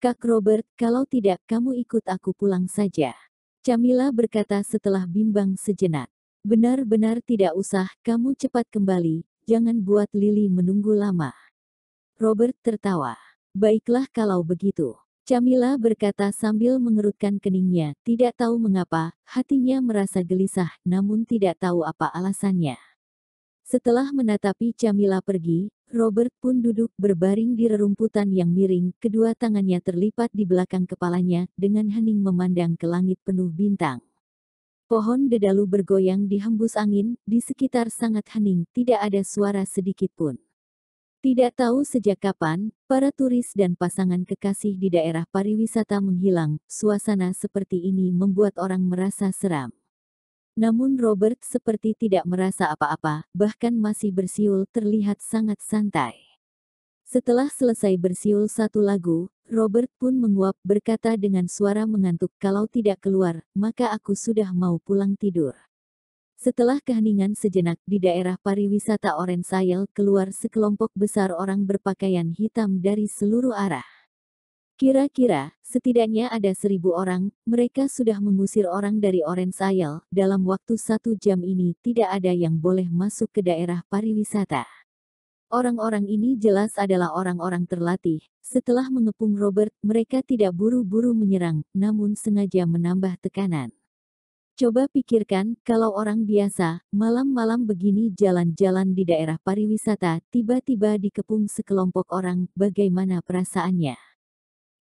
Kak Robert, kalau tidak kamu ikut aku pulang saja. Camilla berkata setelah bimbang sejenak. Benar-benar tidak usah, kamu cepat kembali, jangan buat Lily menunggu lama. Robert tertawa. Baiklah kalau begitu. Camilla berkata sambil mengerutkan keningnya, tidak tahu mengapa, hatinya merasa gelisah, namun tidak tahu apa alasannya. Setelah menatapi Camilla pergi, Robert pun duduk berbaring di rerumputan yang miring, kedua tangannya terlipat di belakang kepalanya, dengan hening memandang ke langit penuh bintang. Pohon dedalu bergoyang dihembus angin, di sekitar sangat hening, tidak ada suara sedikit pun. Tidak tahu sejak kapan, para turis dan pasangan kekasih di daerah pariwisata menghilang, suasana seperti ini membuat orang merasa seram. Namun Robert seperti tidak merasa apa-apa, bahkan masih bersiul terlihat sangat santai. Setelah selesai bersiul satu lagu, Robert pun menguap berkata dengan suara mengantuk, kalau tidak keluar, maka aku sudah mau pulang tidur. Setelah keheningan sejenak di daerah pariwisata Orange Isle keluar sekelompok besar orang berpakaian hitam dari seluruh arah. Kira-kira, setidaknya ada 1.000 orang, mereka sudah mengusir orang dari Orange Isle, dalam waktu 1 jam ini tidak ada yang boleh masuk ke daerah pariwisata. Orang-orang ini jelas adalah orang-orang terlatih, setelah mengepung Robert, mereka tidak buru-buru menyerang, namun sengaja menambah tekanan. Coba pikirkan, kalau orang biasa, malam-malam begini jalan-jalan di daerah pariwisata, tiba-tiba dikepung sekelompok orang, bagaimana perasaannya?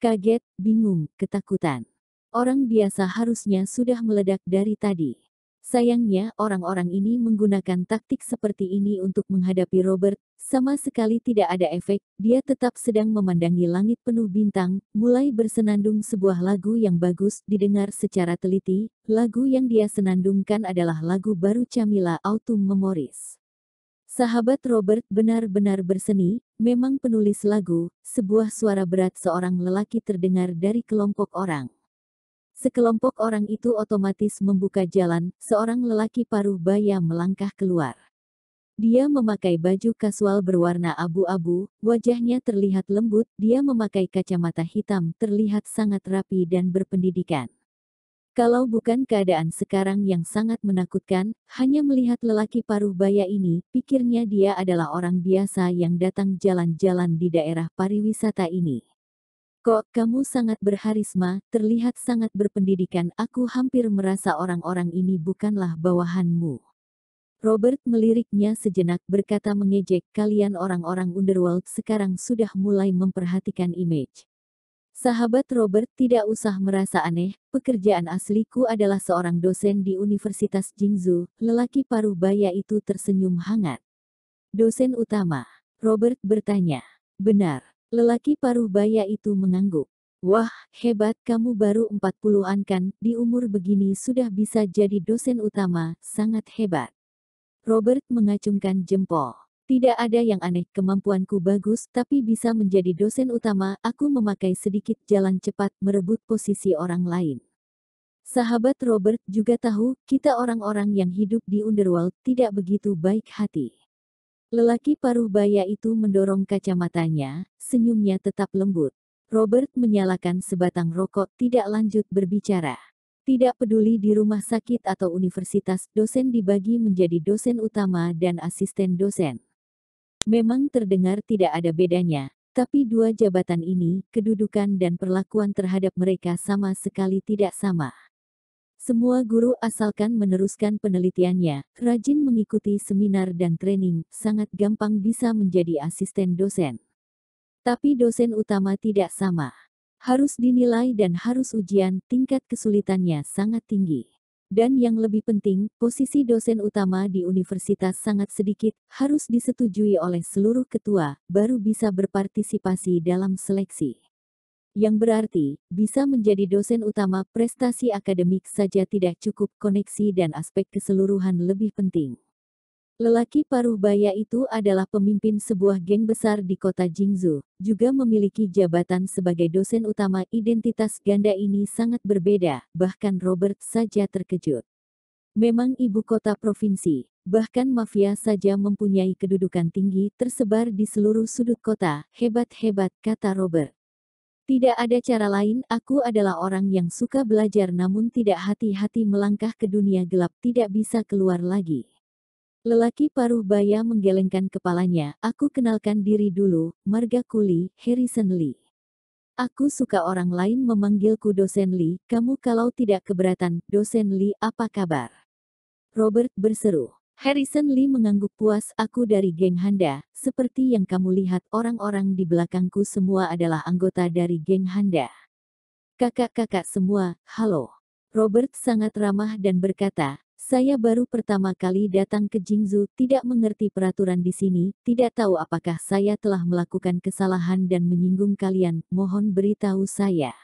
Kaget, bingung, ketakutan. Orang biasa harusnya sudah meledak dari tadi. Sayangnya, orang-orang ini menggunakan taktik seperti ini untuk menghadapi Robert, sama sekali tidak ada efek, dia tetap sedang memandangi langit penuh bintang, mulai bersenandung sebuah lagu yang bagus, didengar secara teliti, lagu yang dia senandungkan adalah lagu baru Camilla, Autumn Memories. Sahabat Robert benar-benar berseni, memang penulis lagu, sebuah suara berat seorang lelaki terdengar dari kelompok orang. Sekelompok orang itu otomatis membuka jalan, seorang lelaki paruh baya melangkah keluar. Dia memakai baju kasual berwarna abu-abu, wajahnya terlihat lembut, dia memakai kacamata hitam, terlihat sangat rapi dan berpendidikan. Kalau bukan keadaan sekarang yang sangat menakutkan, hanya melihat lelaki paruh baya ini, pikirnya dia adalah orang biasa yang datang jalan-jalan di daerah pariwisata ini. Kok kamu sangat berharisma, terlihat sangat berpendidikan, aku hampir merasa orang-orang ini bukanlah bawahanmu. Robert meliriknya sejenak berkata mengejek, kalian orang-orang underworld sekarang sudah mulai memperhatikan image. Sahabat Robert tidak usah merasa aneh, pekerjaan asliku adalah seorang dosen di Universitas Jingzhou, lelaki paruh baya itu tersenyum hangat. Dosen utama, Robert bertanya. Benar, lelaki paruh baya itu mengangguk. Wah, hebat, kamu baru 40-an kan, di umur begini sudah bisa jadi dosen utama, sangat hebat. Robert mengacungkan jempol. Tidak ada yang aneh, kemampuanku bagus, tapi bisa menjadi dosen utama, aku memakai sedikit jalan cepat, merebut posisi orang lain. Sahabat Robert juga tahu, kita orang-orang yang hidup di underworld, tidak begitu baik hati. Lelaki paruh baya itu mendorong kacamatanya, senyumnya tetap lembut. Robert menyalakan sebatang rokok, tidak lanjut berbicara. Tidak peduli di rumah sakit atau universitas, dosen dibagi menjadi dosen utama dan asisten dosen. Memang terdengar tidak ada bedanya, tapi dua jabatan ini, kedudukan dan perlakuan terhadap mereka sama sekali tidak sama. Semua guru asalkan meneruskan penelitiannya, rajin mengikuti seminar dan training, sangat gampang bisa menjadi asisten dosen. Tapi dosen utama tidak sama. Harus dinilai dan harus ujian, tingkat kesulitannya sangat tinggi. Dan yang lebih penting, posisi dosen utama di universitas sangat sedikit, harus disetujui oleh seluruh ketua, baru bisa berpartisipasi dalam seleksi. Yang berarti, bisa menjadi dosen utama, prestasi akademik saja tidak cukup, koneksi dan aspek keseluruhan lebih penting. Lelaki paruh baya itu adalah pemimpin sebuah geng besar di kota Jingzhou, juga memiliki jabatan sebagai dosen utama. Identitas ganda ini sangat berbeda, bahkan Robert saja terkejut. Memang ibu kota provinsi, bahkan mafia saja mempunyai kedudukan tinggi tersebar di seluruh sudut kota, hebat-hebat, kata Robert. Tidak ada cara lain, aku adalah orang yang suka belajar namun tidak hati-hati melangkah ke dunia gelap tidak bisa keluar lagi. Lelaki paruh baya menggelengkan kepalanya, aku kenalkan diri dulu, marga kuli, Harrison Lee. Aku suka orang lain memanggilku dosen Lee, kamu kalau tidak keberatan, dosen Lee apa kabar? Robert berseru. Harrison Lee mengangguk puas, aku dari geng Handa, seperti yang kamu lihat orang-orang di belakangku semua adalah anggota dari geng Handa. Kakak-kakak semua, halo. Robert sangat ramah dan berkata, saya baru pertama kali datang ke Jingzhou, tidak mengerti peraturan di sini, tidak tahu apakah saya telah melakukan kesalahan dan menyinggung kalian, mohon beritahu saya.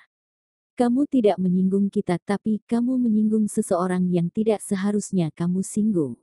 Kamu tidak menyinggung kita tapi kamu menyinggung seseorang yang tidak seharusnya kamu singgung.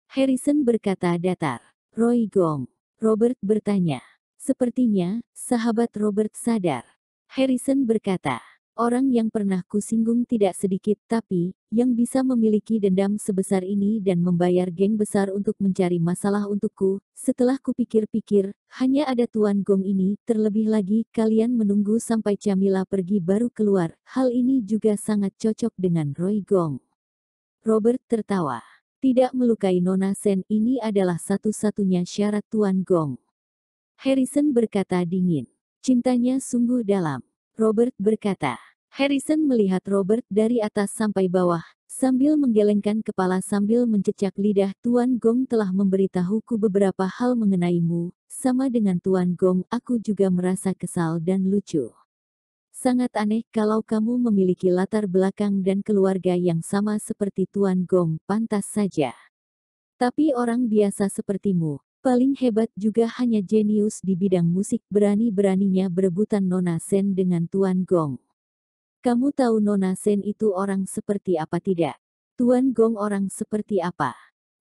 Harrison berkata datar. Roy Gong. Robert bertanya. Sepertinya, sahabat Robert sadar. Harrison berkata, orang yang pernah kusinggung tidak sedikit tapi, yang bisa memiliki dendam sebesar ini dan membayar geng besar untuk mencari masalah untukku, setelah kupikir-pikir, hanya ada Tuan Gong ini, terlebih lagi, kalian menunggu sampai Camilla pergi baru keluar, hal ini juga sangat cocok dengan Roy Gong. Robert tertawa. Tidak melukai Nona Sen ini adalah satu-satunya syarat Tuan Gong. Harrison berkata dingin. Cintanya sungguh dalam. Robert berkata. Harrison melihat Robert dari atas sampai bawah, sambil menggelengkan kepala sambil mencecak lidah. Tuan Gong telah memberitahuku beberapa hal mengenaimu, sama dengan Tuan Gong, aku juga merasa kesal dan lucu. Sangat aneh kalau kamu memiliki latar belakang dan keluarga yang sama seperti Tuan Gong, pantas saja. Tapi orang biasa sepertimu, paling hebat juga hanya jenius di bidang musik, berani-beraninya berebutan Nona Sen dengan Tuan Gong. Kamu tahu Nona Sen itu orang seperti apa tidak? Tuan Gong orang seperti apa?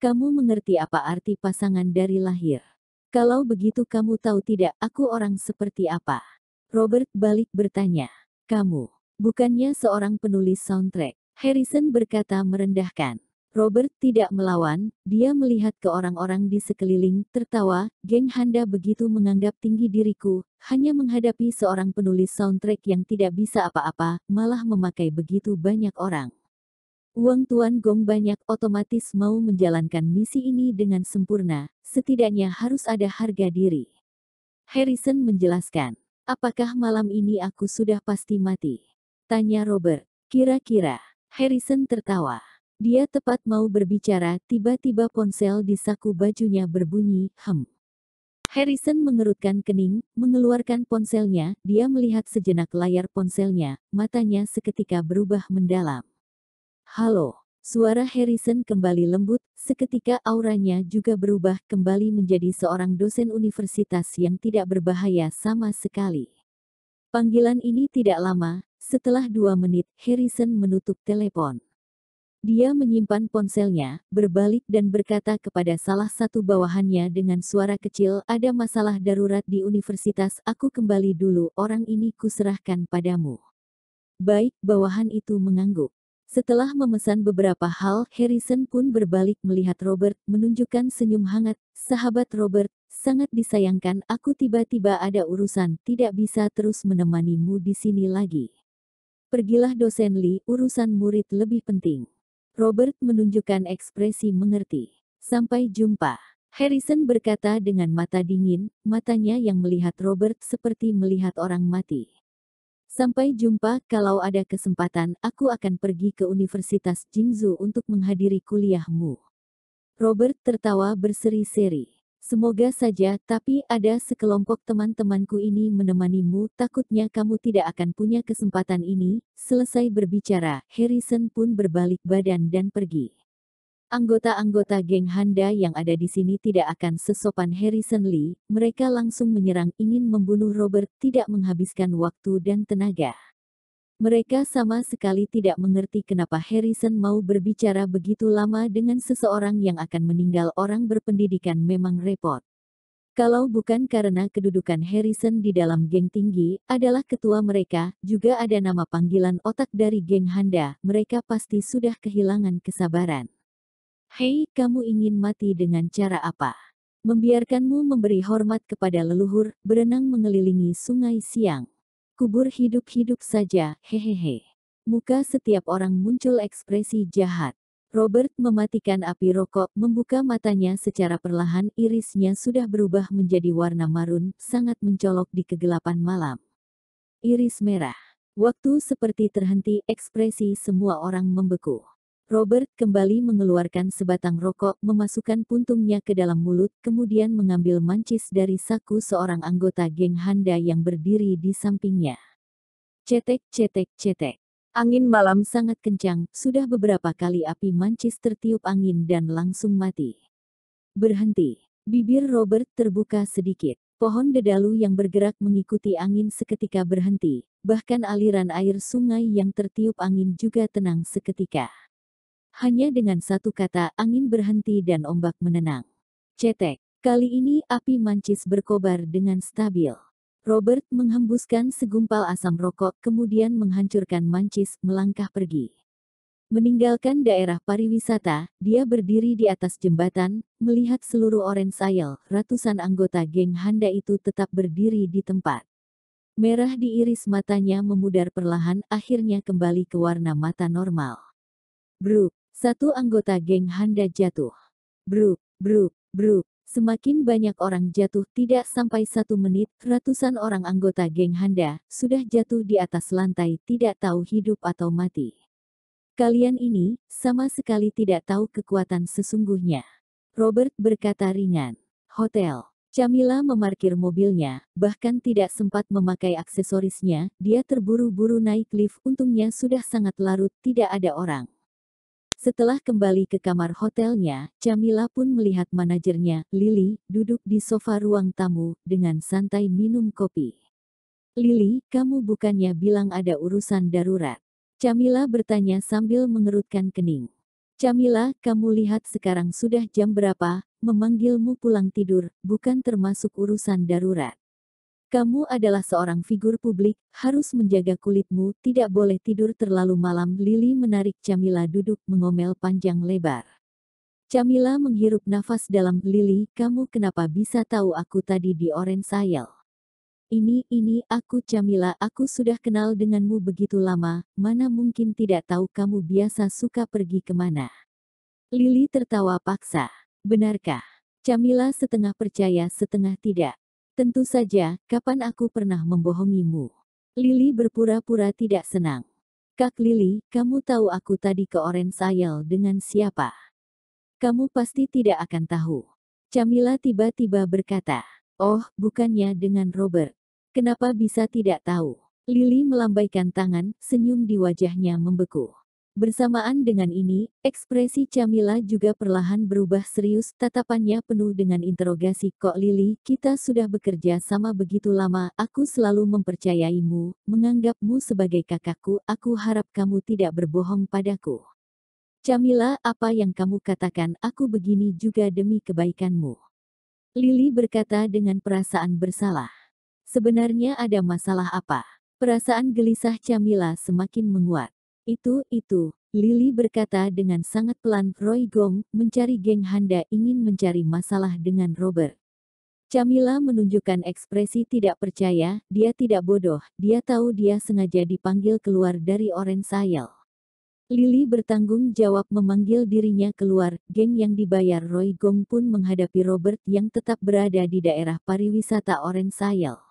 Kamu mengerti apa arti pasangan dari lahir? Kalau begitu kamu tahu tidak aku orang seperti apa? Robert balik bertanya. Kamu, bukannya seorang penulis soundtrack. Harrison berkata merendahkan. Robert tidak melawan, dia melihat ke orang-orang di sekeliling, tertawa, geng Handa begitu menganggap tinggi diriku, hanya menghadapi seorang penulis soundtrack yang tidak bisa apa-apa, malah memakai begitu banyak orang. Uang Tuan Gong banyak otomatis mau menjalankan misi ini dengan sempurna, setidaknya harus ada harga diri. Harrison menjelaskan. Apakah malam ini aku sudah pasti mati? Tanya Robert. Kira-kira. Harrison tertawa. Dia tepat mau berbicara, tiba-tiba ponsel di saku bajunya berbunyi, Harrison mengerutkan kening, mengeluarkan ponselnya, dia melihat sejenak layar ponselnya, matanya seketika berubah mendalam. Halo. Suara Harrison kembali lembut, seketika auranya juga berubah kembali menjadi seorang dosen universitas yang tidak berbahaya sama sekali. Panggilan ini tidak lama, setelah 2 menit, Harrison menutup telepon. Dia menyimpan ponselnya, berbalik dan berkata kepada salah satu bawahannya dengan suara kecil, ada masalah darurat di universitas, aku kembali dulu, orang ini kuserahkan padamu. Baik, bawahan itu mengangguk. Setelah memesan beberapa hal, Harrison pun berbalik melihat Robert, menunjukkan senyum hangat. Sahabat Robert, sangat disayangkan aku tiba-tiba ada urusan, tidak bisa terus menemanimu di sini lagi. Pergilah dosen Lee, urusan murid lebih penting. Robert menunjukkan ekspresi mengerti. Sampai jumpa. Harrison berkata dengan mata dingin, matanya yang melihat Robert seperti melihat orang mati. Sampai jumpa, kalau ada kesempatan, aku akan pergi ke Universitas Jingzhou untuk menghadiri kuliahmu. Robert tertawa berseri-seri. Semoga saja, tapi ada sekelompok teman-temanku ini menemanimu, takutnya kamu tidak akan punya kesempatan ini. Selesai berbicara, Harrison pun berbalik badan dan pergi. Anggota-anggota geng Handa yang ada di sini tidak akan sesopan Harrison Lee, mereka langsung menyerang ingin membunuh Robert, tidak menghabiskan waktu dan tenaga. Mereka sama sekali tidak mengerti kenapa Harrison mau berbicara begitu lama dengan seseorang yang akan meninggal. Orang berpendidikan memang repot. Kalau bukan karena kedudukan Harrison di dalam geng tinggi, adalah ketua mereka, juga ada nama panggilan otak dari geng Handa, mereka pasti sudah kehilangan kesabaran. Hei, kamu ingin mati dengan cara apa? Membiarkanmu memberi hormat kepada leluhur, berenang mengelilingi sungai siang. Kubur hidup-hidup saja, hehehe. Muka setiap orang muncul ekspresi jahat. Robert mematikan api rokok, membuka matanya secara perlahan, irisnya sudah berubah menjadi warna marun, sangat mencolok di kegelapan malam. Iris merah. Waktu seperti terhenti, ekspresi semua orang membeku. Robert kembali mengeluarkan sebatang rokok, memasukkan puntungnya ke dalam mulut, kemudian mengambil mancis dari saku seorang anggota geng Handa yang berdiri di sampingnya. Cetek, cetek, cetek. Angin malam sangat kencang, sudah beberapa kali api mancis tertiup angin dan langsung mati. Berhenti. Bibir Robert terbuka sedikit. Pohon dedalu yang bergerak mengikuti angin seketika berhenti, bahkan aliran air sungai yang tertiup angin juga tenang seketika. Hanya dengan satu kata, angin berhenti dan ombak menenang. Cetek. Kali ini api mancis berkobar dengan stabil. Robert menghembuskan segumpal asam rokok, kemudian menghancurkan mancis, melangkah pergi. Meninggalkan daerah pariwisata, dia berdiri di atas jembatan, melihat seluruh Orange Isle, ratusan anggota geng Handa itu tetap berdiri di tempat. Merah di iris matanya memudar perlahan, akhirnya kembali ke warna mata normal. Bruk, satu anggota geng Handa jatuh. Bruk, bruk, bruk. Semakin banyak orang jatuh, tidak sampai 1 menit, ratusan orang anggota geng Handa sudah jatuh di atas lantai, tidak tahu hidup atau mati. Kalian ini sama sekali tidak tahu kekuatan sesungguhnya. Robert berkata ringan. Hotel. Camilla memarkir mobilnya, bahkan tidak sempat memakai aksesorisnya, dia terburu-buru naik lift, untungnya sudah sangat larut, tidak ada orang. Setelah kembali ke kamar hotelnya, Camilla pun melihat manajernya, Lily, duduk di sofa ruang tamu, dengan santai minum kopi. Lily, kamu bukannya bilang ada urusan darurat? Camilla bertanya sambil mengerutkan kening. Camilla, kamu lihat sekarang sudah jam berapa, memanggilmu pulang tidur, bukan termasuk urusan darurat. Kamu adalah seorang figur publik, harus menjaga kulitmu, tidak boleh tidur terlalu malam. Lily menarik Camilla duduk mengomel panjang lebar. Camilla menghirup nafas dalam. Lily, kamu kenapa bisa tahu aku tadi di Orange Isle? Ini, aku Camilla, aku sudah kenal denganmu begitu lama, mana mungkin tidak tahu kamu biasa suka pergi kemana? Lily tertawa paksa. Benarkah? Camilla setengah percaya setengah tidak. Tentu saja, kapan aku pernah membohongimu? Lily berpura-pura tidak senang. Kak Lily, kamu tahu aku tadi ke Orange Isle dengan siapa? Kamu pasti tidak akan tahu. Camilla tiba-tiba berkata, oh, bukannya dengan Robert. Kenapa bisa tidak tahu? Lily melambaikan tangan, senyum di wajahnya membeku. Bersamaan dengan ini, ekspresi Camilla juga perlahan berubah serius, tatapannya penuh dengan interogasi. Kok Lily, kita sudah bekerja sama begitu lama, aku selalu mempercayaimu, menganggapmu sebagai kakakku, aku harap kamu tidak berbohong padaku. Camilla, apa yang kamu katakan, aku begini juga demi kebaikanmu. Lily berkata dengan perasaan bersalah. Sebenarnya ada masalah apa? Perasaan gelisah Camilla semakin menguat. Itu, Lily berkata dengan sangat pelan. Roy Gong, mencari geng Handa, ingin mencari masalah dengan Robert. Camilla menunjukkan ekspresi tidak percaya, dia tidak bodoh, dia tahu dia sengaja dipanggil keluar dari Orange Isle. Lily bertanggung jawab memanggil dirinya keluar, geng yang dibayar Roy Gong pun menghadapi Robert yang tetap berada di daerah pariwisata Orange Isle.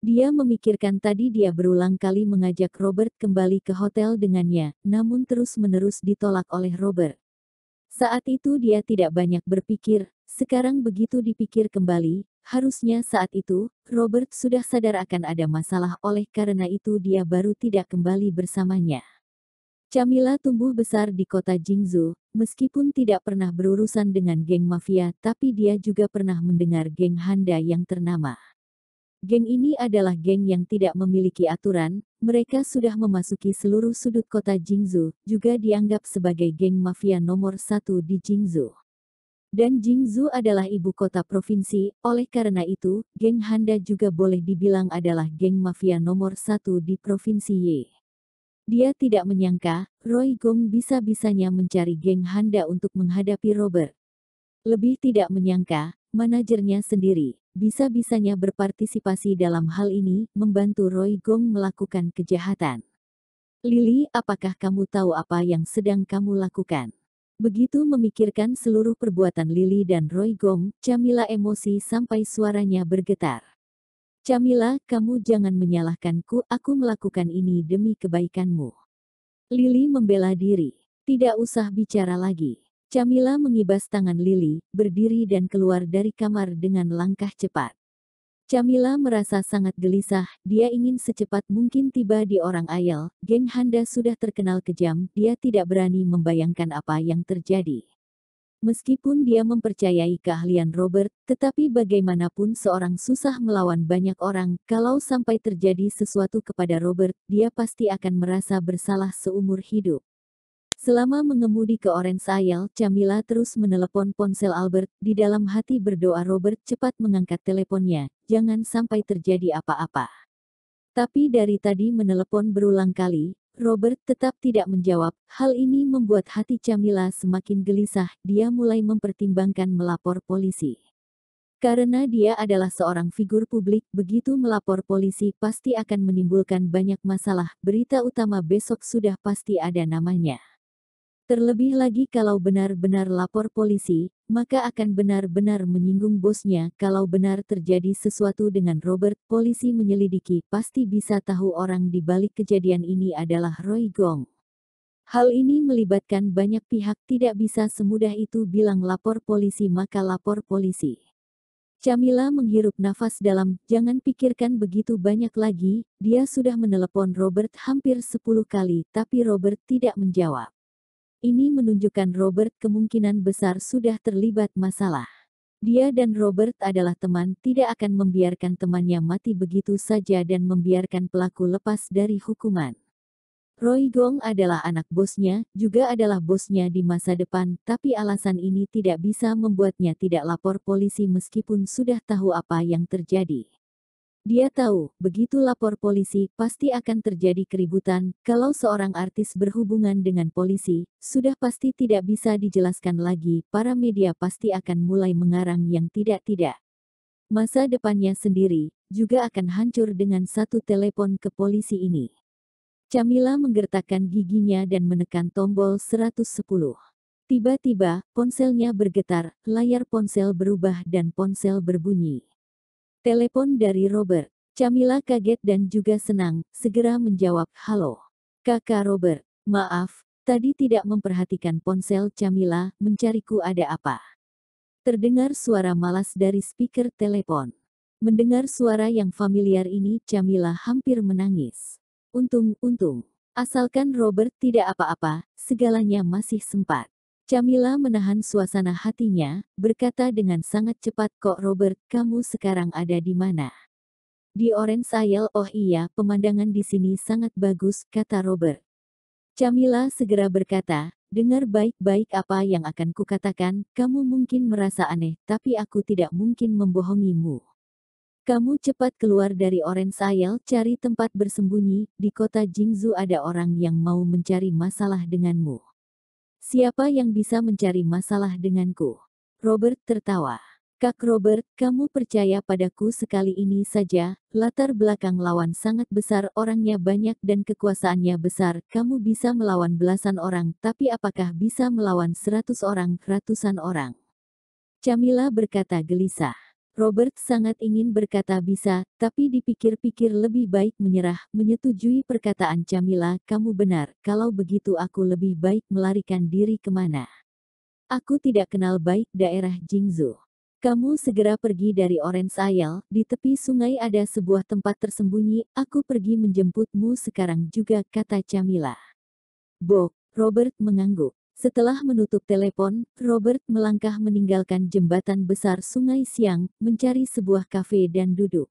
Dia memikirkan tadi dia berulang kali mengajak Robert kembali ke hotel dengannya, namun terus-menerus ditolak oleh Robert. Saat itu dia tidak banyak berpikir, sekarang begitu dipikir kembali, harusnya saat itu, Robert sudah sadar akan ada masalah, oleh karena itu dia baru tidak kembali bersamanya. Camilla tumbuh besar di kota Jingzhou, meskipun tidak pernah berurusan dengan geng mafia, tapi dia juga pernah mendengar geng Handa yang ternama. Geng ini adalah geng yang tidak memiliki aturan, mereka sudah memasuki seluruh sudut kota Jingzhou, juga dianggap sebagai geng mafia nomor 1 di Jingzhou. Dan Jingzhou adalah ibu kota provinsi, oleh karena itu, geng Handa juga boleh dibilang adalah geng mafia nomor 1 di provinsi Ye. Dia tidak menyangka, Roy Gong bisa-bisanya mencari geng Handa untuk menghadapi Robert. Lebih tidak menyangka, manajernya sendiri, bisa-bisanya berpartisipasi dalam hal ini, membantu Roy Gong melakukan kejahatan. Lily, apakah kamu tahu apa yang sedang kamu lakukan? Begitu memikirkan seluruh perbuatan Lily dan Roy Gong, Camilla emosi sampai suaranya bergetar. Camilla, kamu jangan menyalahkanku, aku melakukan ini demi kebaikanmu. Lily membela diri. Tidak usah bicara lagi. Camilla mengibas tangan Lily, berdiri dan keluar dari kamar dengan langkah cepat. Camilla merasa sangat gelisah, dia ingin secepat mungkin tiba di orang Ayel, geng Handa sudah terkenal kejam, dia tidak berani membayangkan apa yang terjadi. Meskipun dia mempercayai keahlian Robert, tetapi bagaimanapun seorang susah melawan banyak orang, kalau sampai terjadi sesuatu kepada Robert, dia pasti akan merasa bersalah seumur hidup. Selama mengemudi ke Orange Isle, Camilla terus menelepon ponsel Albert, di dalam hati berdoa Robert cepat mengangkat teleponnya, jangan sampai terjadi apa-apa. Tapi dari tadi menelepon berulang kali, Robert tetap tidak menjawab. Hal ini membuat hati Camilla semakin gelisah, dia mulai mempertimbangkan melapor polisi. Karena dia adalah seorang figur publik, begitu melapor polisi pasti akan menimbulkan banyak masalah, berita utama besok sudah pasti ada namanya. Terlebih lagi kalau benar-benar lapor polisi, maka akan benar-benar menyinggung bosnya. Kalau benar terjadi sesuatu dengan Robert, polisi menyelidiki, pasti bisa tahu orang di balik kejadian ini adalah Roy Gong. Hal ini melibatkan banyak pihak, tidak bisa semudah itu bilang lapor polisi maka lapor polisi. Camilla menghirup nafas dalam, jangan pikirkan begitu banyak lagi, dia sudah menelepon Robert hampir 10 kali, tapi Robert tidak menjawab. Ini menunjukkan Robert kemungkinan besar sudah terlibat masalah. Dia dan Robert adalah teman, tidak akan membiarkan temannya mati begitu saja dan membiarkan pelaku lepas dari hukuman. Roy Gong adalah anak bosnya, juga adalah bosnya di masa depan, tapi alasan ini tidak bisa membuatnya tidak lapor polisi meskipun sudah tahu apa yang terjadi. Dia tahu, begitu lapor polisi, pasti akan terjadi keributan. Kalau seorang artis berhubungan dengan polisi, sudah pasti tidak bisa dijelaskan lagi. Para media pasti akan mulai mengarang yang tidak-tidak. Masa depannya sendiri, juga akan hancur dengan satu telepon ke polisi ini. Camilla menggertakkan giginya dan menekan tombol 110. Tiba-tiba, ponselnya bergetar, layar ponsel berubah dan ponsel berbunyi. Telepon dari Robert. Camilla kaget dan juga senang, segera menjawab, halo. Kakak Robert, maaf, tadi tidak memperhatikan ponsel Camilla, mencariku ada apa? Terdengar suara malas dari speaker telepon. Mendengar suara yang familiar ini, Camilla hampir menangis. Untung, asalkan Robert tidak apa-apa, segalanya masih sempat. Camilla menahan suasana hatinya, berkata dengan sangat cepat, kok Robert, kamu sekarang ada di mana? Di Orange Isle, oh iya, pemandangan di sini sangat bagus, kata Robert. Camilla segera berkata, dengar baik-baik apa yang akan kukatakan, kamu mungkin merasa aneh, tapi aku tidak mungkin membohongimu. Kamu cepat keluar dari Orange Isle, cari tempat bersembunyi, di kota Jingzhou ada orang yang mau mencari masalah denganmu. Siapa yang bisa mencari masalah denganku? Robert tertawa. Kak Robert, kamu percaya padaku sekali ini saja, latar belakang lawan sangat besar, orangnya banyak dan kekuasaannya besar, kamu bisa melawan belasan orang, tapi apakah bisa melawan 100 orang, ratusan orang? Camilla berkata gelisah. Robert sangat ingin berkata bisa, tapi dipikir-pikir lebih baik menyerah, menyetujui perkataan Camilla, kamu benar, kalau begitu aku lebih baik melarikan diri kemana. Aku tidak kenal baik daerah Jingzhou. Kamu segera pergi dari Orange Isle, di tepi sungai ada sebuah tempat tersembunyi, aku pergi menjemputmu sekarang juga, kata Camilla. Bok, Robert mengangguk. Setelah menutup telepon, Robert melangkah meninggalkan jembatan besar Sungai Siang, mencari sebuah kafe dan duduk.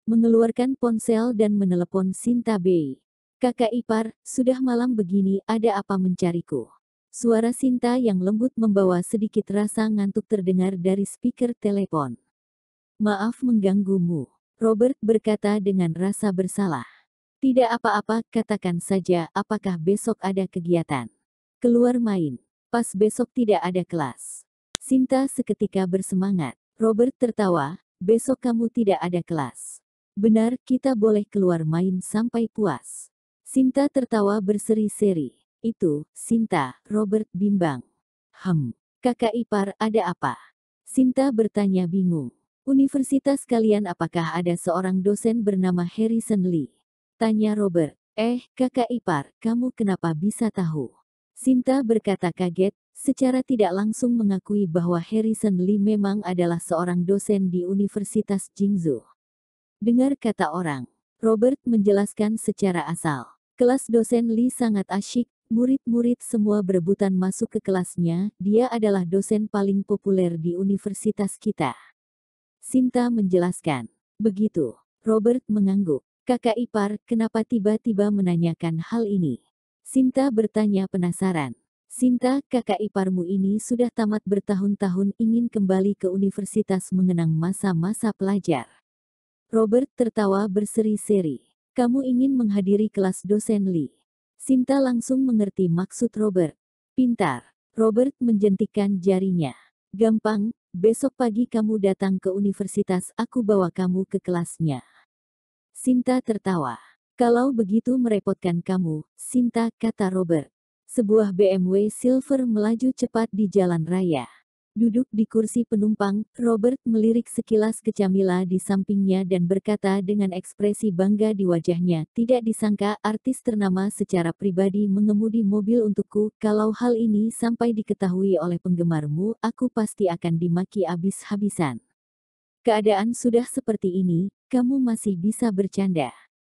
Mengeluarkan ponsel dan menelepon Sinta Bei. Kakak ipar, sudah malam begini, ada apa mencariku? Suara Sinta yang lembut membawa sedikit rasa ngantuk terdengar dari speaker telepon. Maaf mengganggumu, Robert berkata dengan rasa bersalah. Tidak apa-apa, katakan saja, apakah besok ada kegiatan? Keluar main. Pas besok tidak ada kelas. Sinta seketika bersemangat. Robert tertawa, besok kamu tidak ada kelas. Benar, kita boleh keluar main sampai puas. Sinta tertawa berseri-seri. Itu, Sinta, Robert bimbang. Kakak ipar, ada apa? Sinta bertanya bingung. Universitas kalian apakah ada seorang dosen bernama Harrison Lee? Tanya Robert. Kakak ipar, kamu kenapa bisa tahu? Sinta berkata kaget, secara tidak langsung mengakui bahwa Harrison Lee memang adalah seorang dosen di Universitas Jingzhou. Dengar kata orang, Robert menjelaskan secara asal. Kelas dosen Lee sangat asyik, murid-murid semua berebutan masuk ke kelasnya, dia adalah dosen paling populer di universitas kita. Sinta menjelaskan. Begitu, Robert mengangguk. Kakak ipar, kenapa tiba-tiba menanyakan hal ini? Sinta bertanya penasaran. Sinta, kakak iparmu ini sudah tamat bertahun-tahun ingin kembali ke universitas mengenang masa-masa pelajar. Robert tertawa berseri-seri. Kamu ingin menghadiri kelas dosen Lee. Sinta langsung mengerti maksud Robert. Pintar. Robert menjentikkan jarinya. Gampang, besok pagi kamu datang ke universitas, aku bawa kamu ke kelasnya. Sinta tertawa. Kalau begitu merepotkan kamu, Sinta, kata Robert. Sebuah BMW Silver melaju cepat di jalan raya. Duduk di kursi penumpang, Robert melirik sekilas ke Camilla di sampingnya dan berkata dengan ekspresi bangga di wajahnya, tidak disangka artis ternama secara pribadi mengemudi mobil untukku, kalau hal ini sampai diketahui oleh penggemarmu, aku pasti akan dimaki habis-habisan. Keadaan sudah seperti ini, kamu masih bisa bercanda.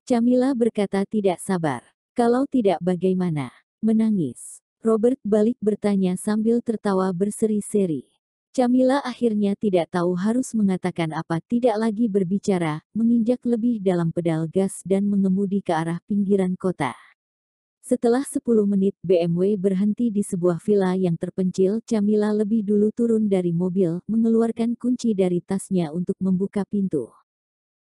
Camilla berkata tidak sabar. Kalau tidak bagaimana? Menangis. Robert balik bertanya sambil tertawa berseri-seri. Camilla akhirnya tidak tahu harus mengatakan apa, tidak lagi berbicara, menginjak lebih dalam pedal gas dan mengemudi ke arah pinggiran kota. Setelah 10 menit BMW berhenti di sebuah villa yang terpencil, Camilla lebih dulu turun dari mobil, mengeluarkan kunci dari tasnya untuk membuka pintu.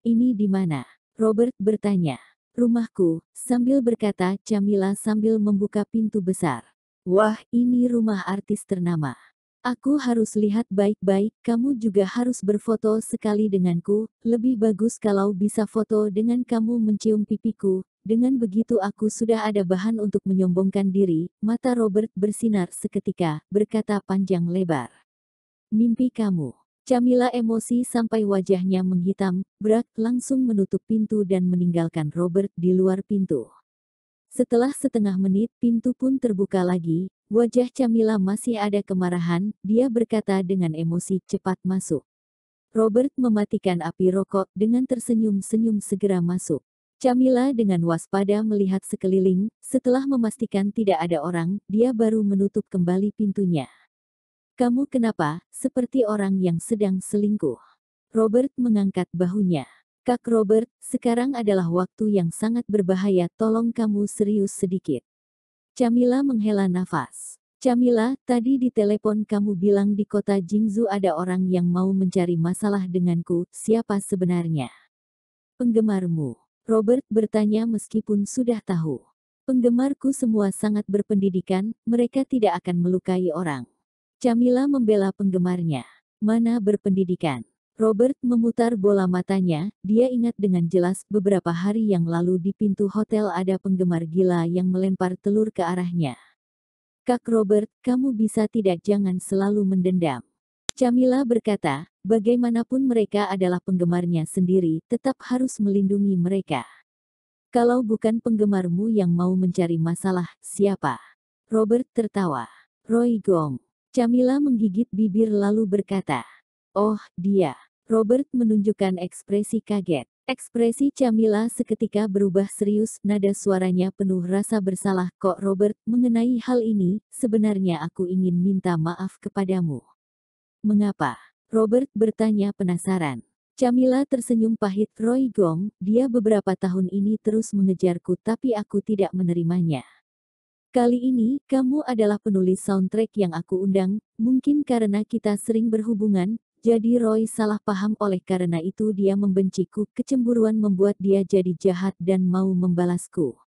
Ini di mana? Robert bertanya. Rumahku, sambil berkata Camilla sambil membuka pintu besar. Wah, ini rumah artis ternama. Aku harus lihat baik-baik, kamu juga harus berfoto sekali denganku, lebih bagus kalau bisa foto dengan kamu mencium pipiku, dengan begitu aku sudah ada bahan untuk menyombongkan diri, mata Robert bersinar seketika, berkata panjang lebar. Mimpi kamu. Camilla emosi sampai wajahnya menghitam, berak langsung menutup pintu dan meninggalkan Robert di luar pintu. Setelah setengah menit pintu pun terbuka lagi, wajah Camilla masih ada kemarahan, dia berkata dengan emosi cepat masuk. Robert mematikan api rokok dengan tersenyum-senyum segera masuk. Camilla dengan waspada melihat sekeliling, setelah memastikan tidak ada orang, dia baru menutup kembali pintunya. Kamu kenapa, seperti orang yang sedang selingkuh? Robert mengangkat bahunya. Kak Robert, sekarang adalah waktu yang sangat berbahaya, tolong kamu serius sedikit. Camilla menghela nafas. Camilla, tadi di telepon kamu bilang di kota Jingzhou ada orang yang mau mencari masalah denganku, siapa sebenarnya? Penggemarmu. Robert bertanya meskipun sudah tahu. Penggemarku semua sangat berpendidikan, mereka tidak akan melukai orang. Camilla membela penggemarnya. Mana berpendidikan? Robert memutar bola matanya, dia ingat dengan jelas beberapa hari yang lalu di pintu hotel ada penggemar gila yang melempar telur ke arahnya. Kak Robert, kamu bisa tidak jangan selalu mendendam. Camilla berkata, bagaimanapun mereka adalah penggemarnya sendiri, tetap harus melindungi mereka. Kalau bukan penggemarmu yang mau mencari masalah, siapa? Robert tertawa. Roy Gong. Camilla menggigit bibir lalu berkata, oh, dia. Robert menunjukkan ekspresi kaget. Ekspresi Camilla seketika berubah serius, nada suaranya penuh rasa bersalah. Kok Robert, mengenai hal ini, sebenarnya aku ingin minta maaf kepadamu. Mengapa? Robert bertanya penasaran. Camilla tersenyum pahit. Roy Gong, dia beberapa tahun ini terus mengejarku tapi aku tidak menerimanya. Kali ini, kamu adalah penulis soundtrack yang aku undang, mungkin karena kita sering berhubungan, jadi Roy salah paham oleh karena itu dia membenciku, kecemburuan membuat dia jadi jahat dan mau membalasku.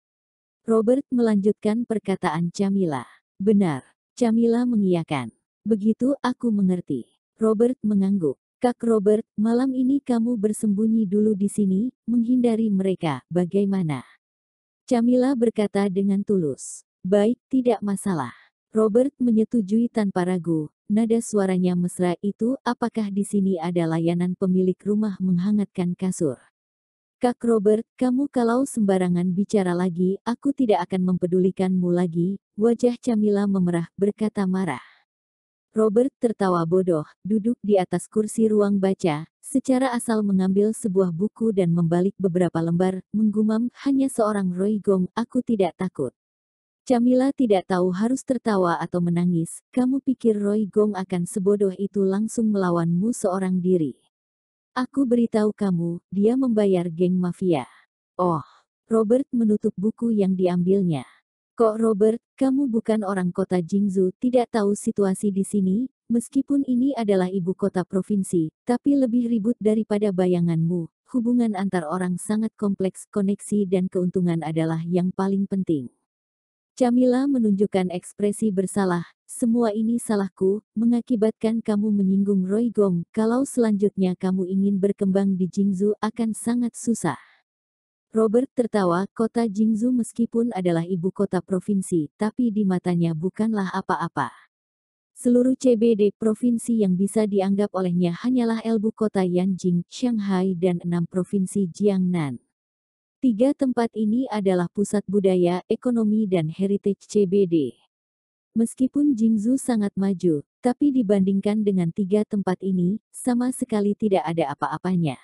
Robert melanjutkan perkataan Camilla. Benar. Camilla mengiyakan. Begitu aku mengerti. Robert mengangguk. Kak Robert, malam ini kamu bersembunyi dulu di sini, menghindari mereka, bagaimana? Camilla berkata dengan tulus. Baik, tidak masalah. Robert menyetujui tanpa ragu. Nada suaranya mesra itu, apakah di sini ada layanan pemilik rumah menghangatkan kasur? Kak Robert, kamu kalau sembarangan bicara lagi, aku tidak akan mempedulikanmu lagi. Wajah Camilla memerah, berkata marah. Robert tertawa bodoh, duduk di atas kursi ruang baca, secara asal mengambil sebuah buku dan membalik beberapa lembar, menggumam, hanya seorang Roy Gong, aku tidak takut. Camilla tidak tahu harus tertawa atau menangis, kamu pikir Roy Gong akan sebodoh itu langsung melawanmu seorang diri. Aku beritahu kamu, dia membayar geng mafia. Oh, Robert menutup buku yang diambilnya. Kok Robert, kamu bukan orang kota Jingzhou, tidak tahu situasi di sini? Meskipun ini adalah ibu kota provinsi, tapi lebih ribut daripada bayanganmu. Hubungan antar orang sangat kompleks, koneksi dan keuntungan adalah yang paling penting. Camilla menunjukkan ekspresi bersalah, semua ini salahku, mengakibatkan kamu menyinggung Roy Gong, kalau selanjutnya kamu ingin berkembang di Jingzhou akan sangat susah. Robert tertawa, kota Jingzhou meskipun adalah ibu kota provinsi, tapi di matanya bukanlah apa-apa. Seluruh CBD provinsi yang bisa dianggap olehnya hanyalah ibu kota Yanjing, Shanghai dan 6 provinsi Jiangnan. 3 tempat ini adalah pusat budaya, ekonomi dan heritage CBD. Meskipun Jingzhou sangat maju, tapi dibandingkan dengan 3 tempat ini, sama sekali tidak ada apa-apanya.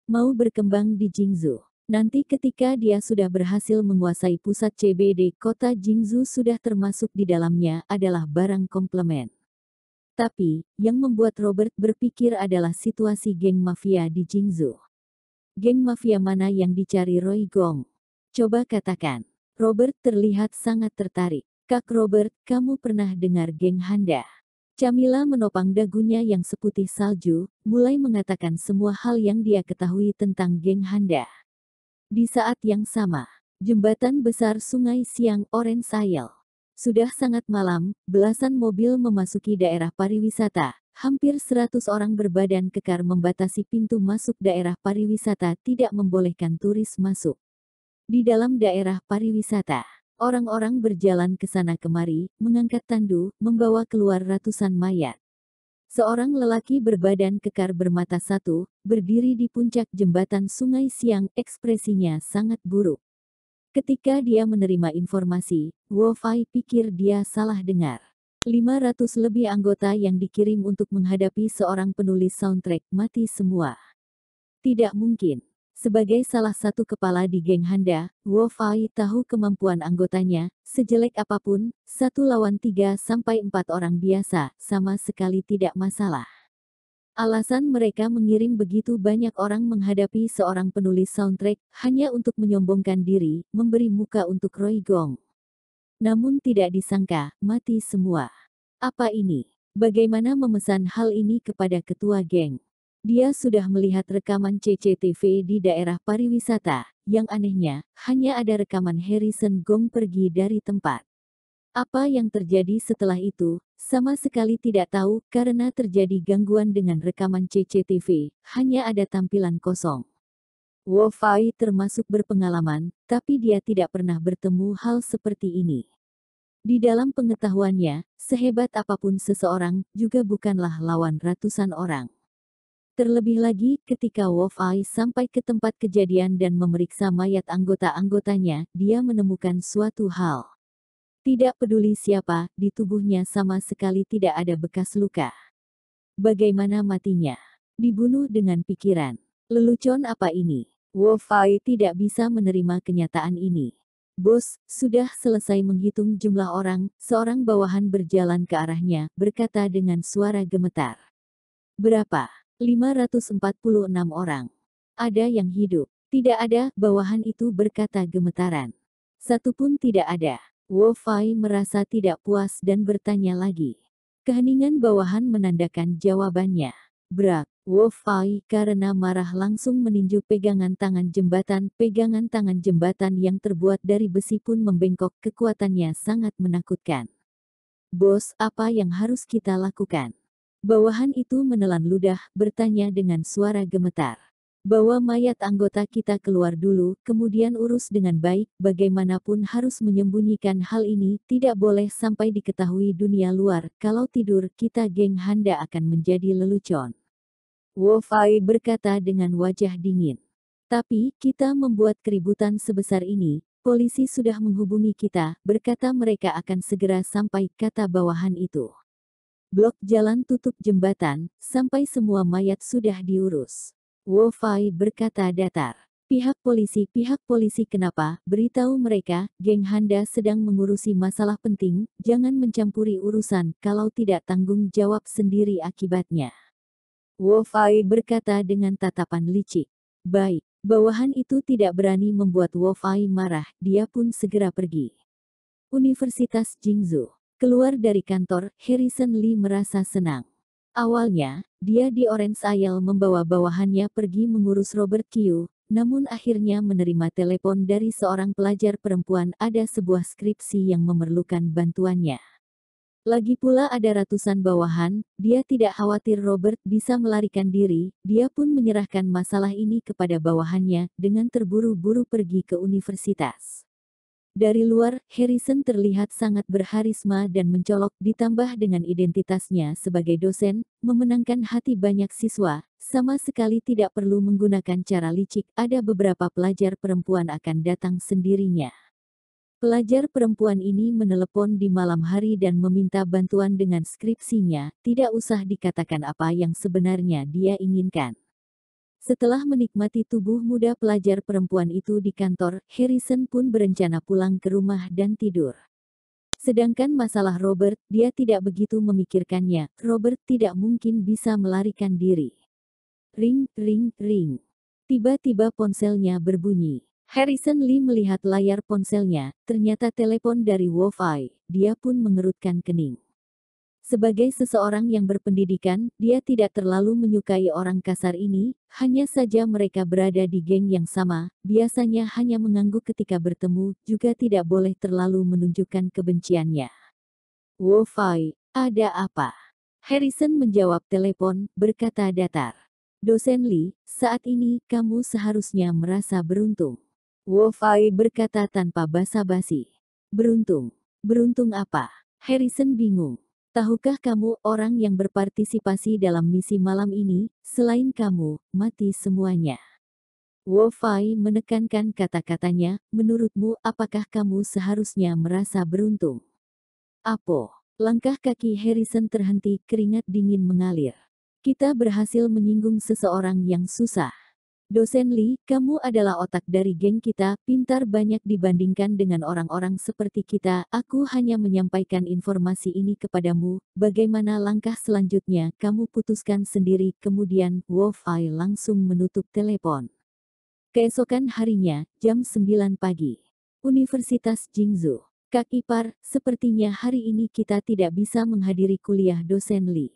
Mau berkembang di Jingzhou. Nanti ketika dia sudah berhasil menguasai pusat CBD kota Jingzhou sudah termasuk di dalamnya adalah barang komplement. Tapi, yang membuat Robert berpikir adalah situasi geng mafia di Jingzhou. Geng mafia mana yang dicari Roy Gong? Coba katakan. Robert terlihat sangat tertarik. Kak Robert, kamu pernah dengar geng Handa? Camilla menopang dagunya yang seputih salju, mulai mengatakan semua hal yang dia ketahui tentang geng Handa. Di saat yang sama, jembatan besar Sungai Siang Orange Isle. Sudah sangat malam, belasan mobil memasuki daerah pariwisata. Hampir 100 orang berbadan kekar membatasi pintu masuk daerah pariwisata tidak membolehkan turis masuk. Di dalam daerah pariwisata, orang-orang berjalan ke sana kemari, mengangkat tandu, membawa keluar ratusan mayat. Seorang lelaki berbadan kekar bermata satu, berdiri di puncak jembatan Sungai Siang, ekspresinya sangat buruk. Ketika dia menerima informasi, Wu Fai pikir dia salah dengar. 500 lebih anggota yang dikirim untuk menghadapi seorang penulis soundtrack mati semua. Tidak mungkin. Sebagai salah satu kepala di geng Handa, Wu Fai tahu kemampuan anggotanya, sejelek apapun, 1 lawan 3 sampai 4 orang biasa, sama sekali tidak masalah. Alasan mereka mengirim begitu banyak orang menghadapi seorang penulis soundtrack, hanya untuk menyombongkan diri, memberi muka untuk Roy Gong. Namun tidak disangka, mati semua. Apa ini? Bagaimana memesan hal ini kepada ketua geng? Dia sudah melihat rekaman CCTV di daerah pariwisata. Yang anehnya, hanya ada rekaman Harrison Gong pergi dari tempat. Apa yang terjadi setelah itu, sama sekali tidak tahu, karena terjadi gangguan dengan rekaman CCTV, hanya ada tampilan kosong. Wu Fai termasuk berpengalaman, tapi dia tidak pernah bertemu hal seperti ini. Di dalam pengetahuannya, sehebat apapun seseorang, juga bukanlah lawan ratusan orang. Terlebih lagi, ketika Wu Fai sampai ke tempat kejadian dan memeriksa mayat anggota-anggotanya, dia menemukan suatu hal. Tidak peduli siapa, di tubuhnya sama sekali tidak ada bekas luka. Bagaimana matinya? Dibunuh dengan pikiran. Lelucon apa ini? Wu Fai tidak bisa menerima kenyataan ini. Bos, sudah selesai menghitung jumlah orang, seorang bawahan berjalan ke arahnya, berkata dengan suara gemetar. Berapa? 546 orang. Ada yang hidup. Tidak ada, bawahan itu berkata gemetaran. Satu pun tidak ada. Wu Fai merasa tidak puas dan bertanya lagi. Keheningan bawahan menandakan jawabannya. Brak. Wu Fai karena marah langsung meninju pegangan tangan jembatan yang terbuat dari besi pun membengkok, kekuatannya sangat menakutkan. Bos, apa yang harus kita lakukan? Bawahan itu menelan ludah, bertanya dengan suara gemetar. Bawa mayat anggota kita keluar dulu, kemudian urus dengan baik, bagaimanapun harus menyembunyikan hal ini, tidak boleh sampai diketahui dunia luar, kalau tidur, kita geng Handa akan menjadi lelucon. Wo-Fai berkata dengan wajah dingin. Tapi, kita membuat keributan sebesar ini, polisi sudah menghubungi kita, berkata mereka akan segera sampai, kata bawahan itu. Blok jalan tutup jembatan, sampai semua mayat sudah diurus. Wo-Fai berkata datar. Pihak polisi kenapa, beritahu mereka, geng Handa sedang mengurusi masalah penting, jangan mencampuri urusan, kalau tidak tanggung jawab sendiri akibatnya. Wo-Fai berkata dengan tatapan licik. Baik, bawahan itu tidak berani membuat Wo-Fai marah, dia pun segera pergi. Universitas Jingzhou. Keluar dari kantor, Harrison Lee merasa senang. Awalnya, dia di Orange Isle membawa bawahannya pergi mengurus Robert Kyu, namun akhirnya menerima telepon dari seorang pelajar perempuan ada sebuah skripsi yang memerlukan bantuannya. Lagi pula ada ratusan bawahan, dia tidak khawatir Robert bisa melarikan diri, dia pun menyerahkan masalah ini kepada bawahannya, dengan terburu-buru pergi ke universitas. Dari luar, Harrison terlihat sangat berharisma dan mencolok, ditambah dengan identitasnya sebagai dosen, memenangkan hati banyak siswa, sama sekali tidak perlu menggunakan cara licik, ada beberapa pelajar perempuan akan datang sendirinya. Pelajar perempuan ini menelepon di malam hari dan meminta bantuan dengan skripsinya, tidak usah dikatakan apa yang sebenarnya dia inginkan. Setelah menikmati tubuh muda pelajar perempuan itu di kantor, Harrison pun berencana pulang ke rumah dan tidur. Sedangkan masalah Robert, dia tidak begitu memikirkannya, Robert tidak mungkin bisa melarikan diri. Ring, ring, ring. Tiba-tiba ponselnya berbunyi. Harrison Lee melihat layar ponselnya, ternyata telepon dari Wo-Fai, dia pun mengerutkan kening. Sebagai seseorang yang berpendidikan, dia tidak terlalu menyukai orang kasar ini, hanya saja mereka berada di geng yang sama, biasanya hanya mengangguk ketika bertemu, juga tidak boleh terlalu menunjukkan kebenciannya. Wo-Fai, ada apa? Harrison menjawab telepon, berkata datar. Dosen Lee, saat ini kamu seharusnya merasa beruntung. Wo-Fai berkata tanpa basa-basi. Beruntung? Beruntung apa? Harrison bingung. Tahukah kamu, orang yang berpartisipasi dalam misi malam ini, selain kamu, mati semuanya. Wo-Fai menekankan kata-katanya, menurutmu apakah kamu seharusnya merasa beruntung? Apo? Langkah kaki Harrison terhenti, keringat dingin mengalir. Kita berhasil menyinggung seseorang yang susah. Dosen Lee, kamu adalah otak dari geng kita, pintar banyak dibandingkan dengan orang-orang seperti kita, aku hanya menyampaikan informasi ini kepadamu, bagaimana langkah selanjutnya, kamu putuskan sendiri, kemudian, Wo-Fai langsung menutup telepon. Keesokan harinya, jam 9 pagi. Universitas Jingzhou. Kak Ipar, sepertinya hari ini kita tidak bisa menghadiri kuliah dosen Lee.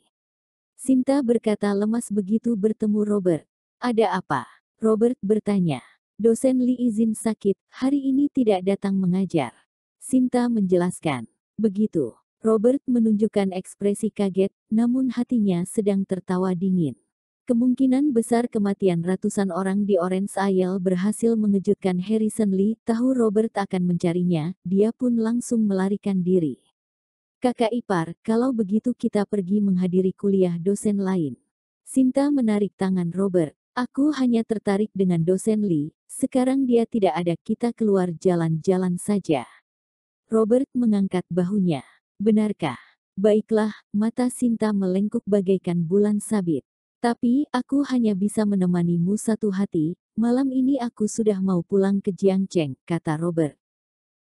Sinta berkata lemas begitu bertemu Robert. Ada apa? Robert bertanya. Dosen Lee izin sakit, hari ini tidak datang mengajar. Sinta menjelaskan. Begitu. Robert menunjukkan ekspresi kaget, namun hatinya sedang tertawa dingin. Kemungkinan besar kematian ratusan orang di Orange Isle berhasil mengejutkan Harrison Lee, tahu Robert akan mencarinya, dia pun langsung melarikan diri. Kakak ipar, kalau begitu kita pergi menghadiri kuliah dosen lain. Sinta menarik tangan Robert. Aku hanya tertarik dengan dosen Lee, sekarang dia tidak ada, kita keluar jalan-jalan saja. Robert mengangkat bahunya. Benarkah? Baiklah, mata Sinta melengkung bagaikan bulan sabit. Tapi, aku hanya bisa menemanimu satu hati, malam ini aku sudah mau pulang ke Jiangcheng, kata Robert.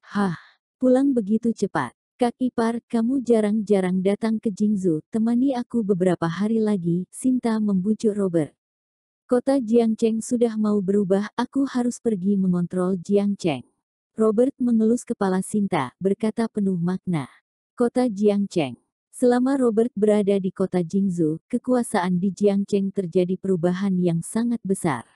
Hah, pulang begitu cepat? Kak ipar, kamu jarang-jarang datang ke Jingzhou, temani aku beberapa hari lagi, Sinta membujuk Robert. Kota Jiangcheng sudah mau berubah, aku harus pergi mengontrol Jiangcheng. Robert mengelus kepala Sinta, berkata penuh makna. Kota Jiangcheng. Selama Robert berada di kota Jingzhou, kekuasaan di Jiangcheng terjadi perubahan yang sangat besar.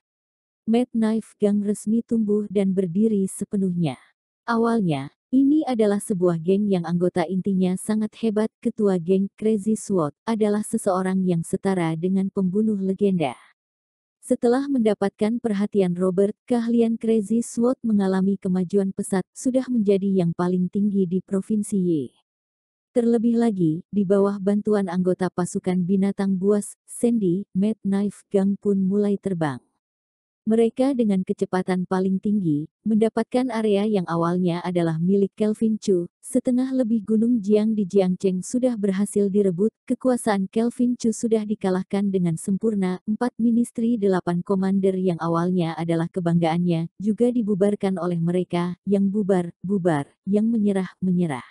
Mad Knife Gang resmi tumbuh dan berdiri sepenuhnya. Awalnya, Ini adalah sebuah geng yang anggota intinya sangat hebat. Ketua geng Crazy Sword adalah seseorang yang setara dengan pembunuh legenda. Setelah mendapatkan perhatian Robert, keahlian Crazy Sword mengalami kemajuan pesat, sudah menjadi yang paling tinggi di Provinsi Y. Terlebih lagi, di bawah bantuan anggota pasukan binatang buas, Sandy, Mad Knife Gang pun mulai terbang. Mereka dengan kecepatan paling tinggi, mendapatkan area yang awalnya adalah milik Kelvin Chu. Setengah lebih gunung Jiang di Jiangcheng sudah berhasil direbut, kekuasaan Kelvin Chu sudah dikalahkan dengan sempurna. 4 ministry 8 komander yang awalnya adalah kebanggaannya, juga dibubarkan oleh mereka, yang bubar, yang menyerah, menyerah.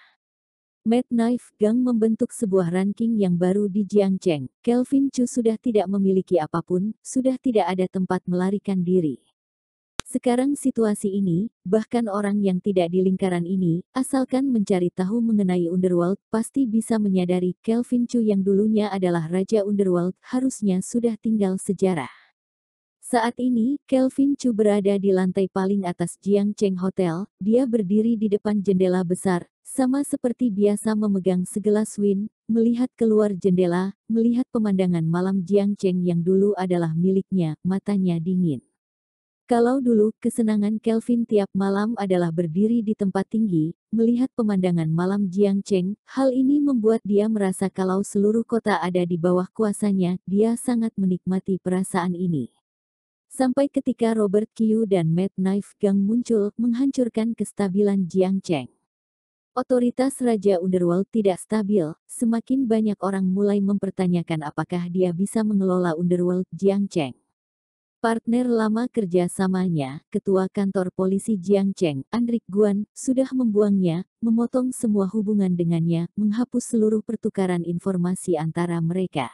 Mad Knife Gang membentuk sebuah ranking yang baru di Jiangcheng. Kelvin Chu sudah tidak memiliki apapun, sudah tidak ada tempat melarikan diri. Sekarang situasi ini, bahkan orang yang tidak di lingkaran ini, asalkan mencari tahu mengenai Underworld, pasti bisa menyadari Kelvin Chu yang dulunya adalah Raja Underworld, harusnya sudah tinggal sejarah. Saat ini, Kelvin Chu berada di lantai paling atas Jiangcheng Hotel. Dia berdiri di depan jendela besar, sama seperti biasa memegang segelas wine, melihat keluar jendela, melihat pemandangan malam Jiangcheng yang dulu adalah miliknya, matanya dingin. Kalau dulu, kesenangan Kelvin tiap malam adalah berdiri di tempat tinggi, melihat pemandangan malam Jiangcheng, hal ini membuat dia merasa kalau seluruh kota ada di bawah kuasanya, dia sangat menikmati perasaan ini. Sampai ketika Robert Kyu dan Mad Knife Gang muncul, menghancurkan kestabilan Jiangcheng. Otoritas Raja Underworld tidak stabil, semakin banyak orang mulai mempertanyakan apakah dia bisa mengelola Underworld Jiangcheng. Partner lama kerjasamanya, Ketua Kantor Polisi Jiangcheng, Andrik Guan, sudah membuangnya, memotong semua hubungan dengannya, menghapus seluruh pertukaran informasi antara mereka.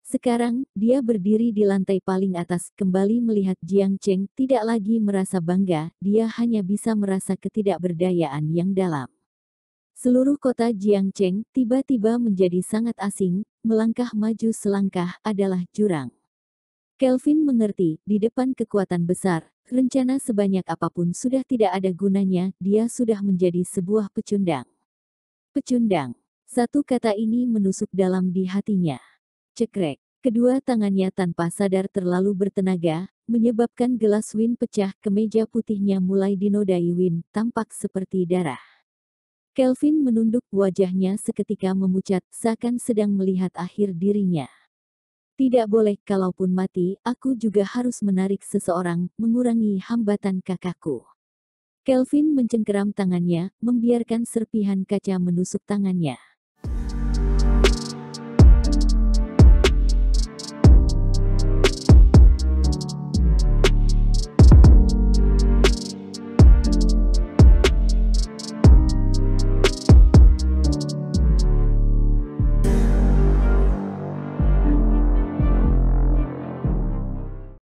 Sekarang, dia berdiri di lantai paling atas, kembali melihat Jiangcheng, tidak lagi merasa bangga, dia hanya bisa merasa ketidakberdayaan yang dalam. Seluruh kota Jiangcheng tiba-tiba menjadi sangat asing, melangkah maju selangkah adalah jurang. Kelvin mengerti, di depan kekuatan besar, rencana sebanyak apapun sudah tidak ada gunanya, dia sudah menjadi sebuah pecundang. Pecundang. Satu kata ini menusuk dalam di hatinya. Cekrek. Kedua tangannya tanpa sadar terlalu bertenaga, menyebabkan gelas wine pecah, kemeja putihnya mulai dinodai wine, tampak seperti darah. Kelvin menunduk wajahnya seketika memucat, seakan sedang melihat akhir dirinya. Tidak boleh, kalaupun mati, aku juga harus menarik seseorang, mengurangi hambatan kakakku. Kelvin mencengkeram tangannya, membiarkan serpihan kaca menusuk tangannya.